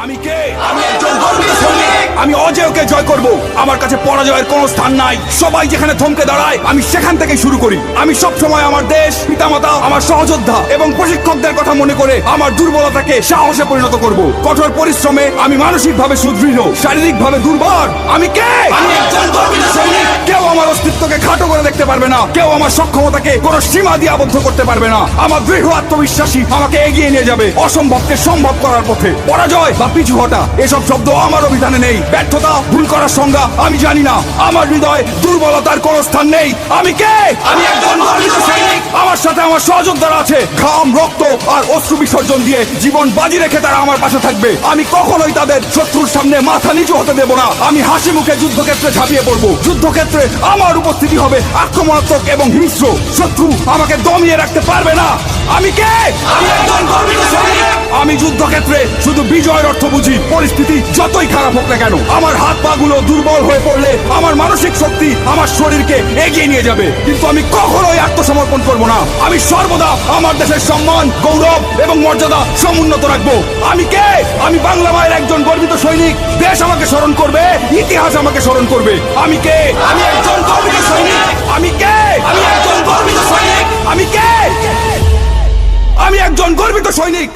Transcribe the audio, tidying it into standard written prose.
আমি কে? আমি একজন গর্বিত সৈনিক। আমি অজেয়কে জয় করব। আমার কাছে পরাজয়ের কোনো স্থান নাই। সবাই যেখানে থমকে দাঁড়ায় আমি সেখান থেকেই শুরু করি। আমি সব সময় আমার দেশ, পিতামাতা, আমার সহযোদ্ধা এবং প্রশিক্ষকদের কথা মনে করে আমার দুর্বলতাকে সাহসে পরিণত করব। কঠোর পরিশ্রমে আমি মানসিকভাবে সুদৃঢ়, শারীরিকভাবে দুর্বল। আমি কে? আমি একজন গর্বিত সৈনিক। কেউ আমার অস্তিত্বকে খাটো করে দেখতে পারবে না। কেউ আমার সক্ষমতাকে কোনো সীমা দিয়ে আবদ্ধ করতে পারবে না। আমার দৃঢ় আত্মবিশ্বাসী আমাকে এগিয়ে নিয়ে যাবে অসম্ভবকে সম্ভব করার পথে। পরাজয় বা পিছু হটা এসব শব্দ আমার অভিধানে নেই। ব্যর্থতা, ভুল করার সংজ্ঞা আমি জানি না। আমার হৃদয় দুর্বলতার কোনো স্থান নেই। আমি কে? আমি একজন গর্বিত সৈনিক। আমার সাথে আমার সহযোদ্ধারা আছে। ঘাম, রক্ত আর অশ্রু বিসর্জন দিয়ে জীবন বাজি রেখে তারা আমার পাশে থাকবে। আমি কখনোই তাদের শত্রুর সামনে মাথা নিচু হতে দেব না। আমি হাসি মুখে যুদ্ধক্ষেত্রে ঝাঁপিয়ে পড়বো। যুদ্ধক্ষেত্রে আমার উপস্থিতি হবে আক্রমণাত্মক এবং হিংস্র। শত্রু আমাকে দমিয়ে রাখতে পারবে না। আমি কে? আমি একজন গর্বিত সৈনিক। আমি যুদ্ধক্ষেত্রে শুধু বিজয়ের অর্থ বুঝি। পরিস্থিতি যতই খারাপ হোক না কেন, আমার হাত পা গুলো দুর্বল হয়ে পড়লে আমার মানসিক শক্তি আমার শরীরকে এগিয়ে নিয়ে যাবে। কিন্তু আমি কখনোই আত্মসমর্পণ করব না। আমি সর্বদা আমার দেশের সম্মান, গৌরব এবং মর্যাদা সমুন্নত রাখবো। আমি কে? আমি বাংলা মায়ের একজন গর্বিত সৈনিক। দেশ আমাকে স্মরণ করবে, ইতিহাস আমাকে স্মরণ করবে। আমি কে? আমি একজন গর্বিত সৈনিক। আমি কে? আমি একজন গর্বিত সৈনিক। আমি কে? আমি একজন গর্বিত সৈনিক।